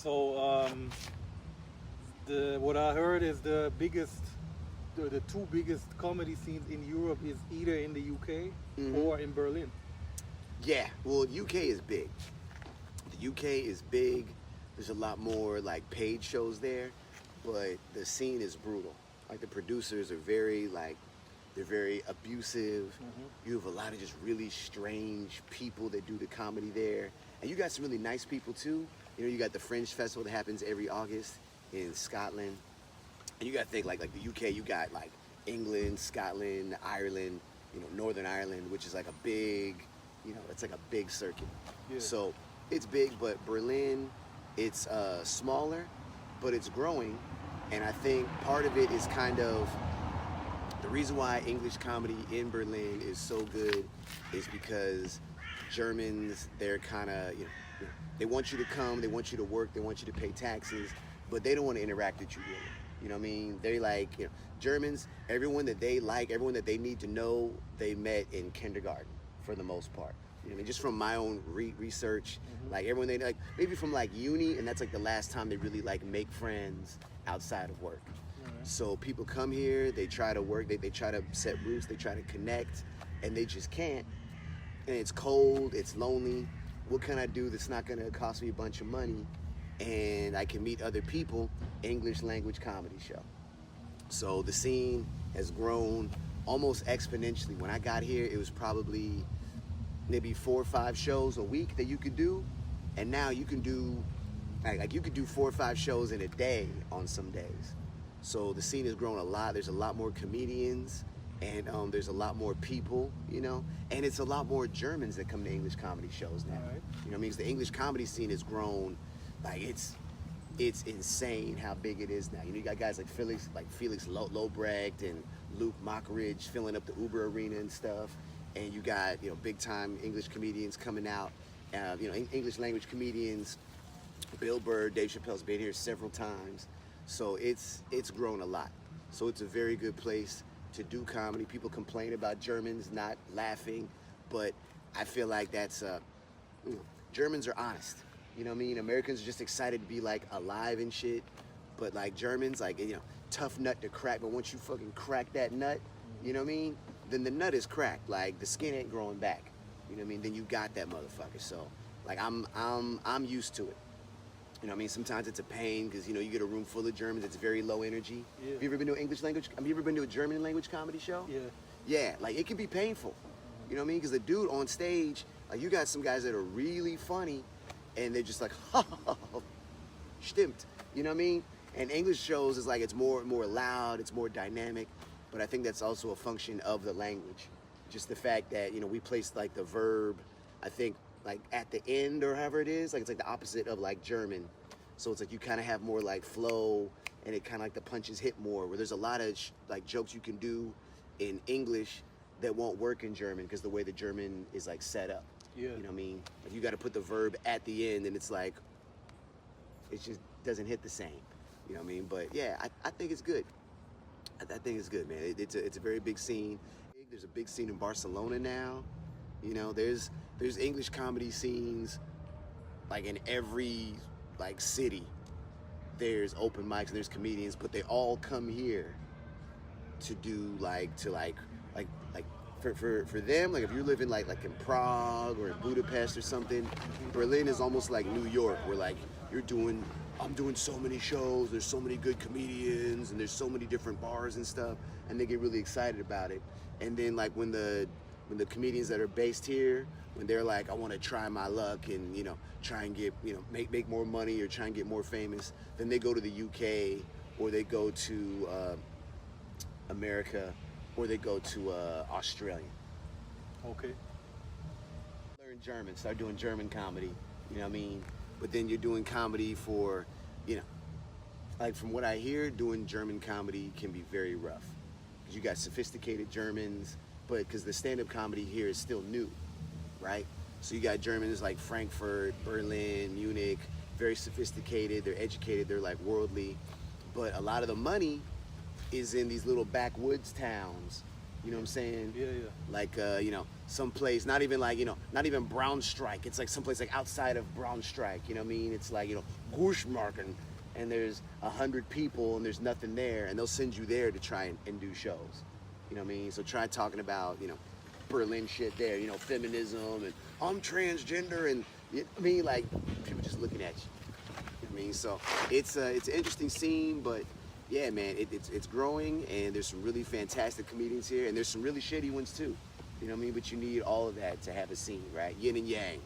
So what I heard is the two biggest comedy scenes in Europe is either in the UK or in Berlin. Yeah, well, UK is big. The UK is big. There's a lot more like paid shows there, but the scene is brutal. Like the producers are they're very abusive. You have a lot of just really strange people that do the comedy there. And you got some really nice people too. You know, you got the Fringe Festival that happens every August in Scotland. And you got to think like the UK, you got like England, Scotland, Ireland, you know, Northern Ireland, which is like a big, you know, it's like a big circuit. Yeah. So it's big, but Berlin, it's smaller, but it's growing. And I think part of it is kind of the reason why English comedy in Berlin is so good is because Germans, they're kind of, you know, they want you to come, they want you to work, they want you to pay taxes, but they don't want to interact with you really. You know what I mean? They like, you know, Germans, everyone that they like, everyone that they need to know, they met in kindergarten for the most part. You know what I mean? Just from my own research, like everyone they like, maybe from like uni, and that's like the last time they really like make friends outside of work. So people come here, they try to work, they try to set roots, they try to connect, and they just can't. And it's cold, it's lonely. What can I do that's not gonna cost me a bunch of money and I can meet other people? English language comedy show. So the scene has grown almost exponentially. When I got here, it was probably maybe 4 or 5 shows a week that you could do. And now you can do, like you could do 4 or 5 shows in a day on some days. So the scene has grown a lot. There's a lot more comedians and there's a lot more people, you know, and it's a lot more Germans that come to English comedy shows now. Right. You know what I mean? 'Cause the English comedy scene has grown, like it's insane how big it is now. You know, you got guys like Felix Lobrecht and Luke Mockridge filling up the Uber arena and stuff. And you got, you know, big time English comedians coming out, you know, English language comedians. Bill Burr, Dave Chappelle's been here several times. So it's grown a lot. So it's a very good place to do comedy. People complain about Germans not laughing, but I feel like that's, you know, Germans are honest. You know what I mean? Americans are just excited to be like alive and shit. But like Germans, like, you know, tough nut to crack. But once you fucking crack that nut, you know what I mean? Then the nut is cracked. Like the skin ain't growing back. You know what I mean? Then you got that motherfucker. So like I'm used to it. You know what I mean? Sometimes it's a pain because, you know, you get a room full of Germans. It's very low energy. Yeah. Have you ever been to have you ever been to a German language comedy show? Yeah. Yeah, like it can be painful. You know what I mean? Because the dude on stage, like you got some guys that are really funny and they're just like, ha, ha, ha, stimmt. You know what I mean? And English shows is like it's more loud, it's more dynamic, but I think that's also a function of the language. Just the fact that, you know, we place like the verb, I think, like at the end or however it is, like it's like the opposite of like German. So it's like you kind of have more like flow and it kind of like the punches hit more, where there's a lot of like jokes you can do in English that won't work in German because the way the German is like set up. Yeah. You know what I mean? Like you got to put the verb at the end and it's like, it just doesn't hit the same. You know what I mean? But yeah, I think it's good. I think it's good, man. It's a very big scene. There's a big scene in Barcelona now. You know, there's English comedy scenes like in every like city. There's open mics and there's comedians, but they all come here to do for them, like if you're living like in Prague or in Budapest or something, Berlin is almost like New York, where like I'm doing so many shows, there's so many good comedians and there's so many different bars and stuff, and they get really excited about it. And then like when the comedians that are based here, when they're like, I want to try my luck and, you know, try and get, you know, make more money or try and get more famous, then they go to the UK or they go to America or they go to Australia. Okay. Learn German, start doing German comedy, you know what I mean? But then you're doing comedy for, you know, like from what I hear, doing German comedy can be very rough. Because you got sophisticated Germans, but because the stand-up comedy here is still new, right? So you got Germans like Frankfurt, Berlin, Munich, very sophisticated, they're educated, they're like worldly. But a lot of the money is in these little backwoods towns You know what I'm saying? Yeah, yeah. Like, you know, someplace, not even like, you know, not even Braunstrike. It's like someplace like outside of Braunstrike, you know what I mean? It's like, you know, Gushmarken, and there's 100 people and there's nothing there, and they'll send you there to try and do shows. You know what I mean? So try talking about, you know, Berlin shit there, you know, feminism, and I'm transgender, and, you know what I mean? Like, people just looking at you. You know what I mean? So it's an interesting scene, but yeah, man, it's growing, and there's some really fantastic comedians here, and there's some really shitty ones too. You know what I mean? But you need all of that to have a scene, right? Yin and yang.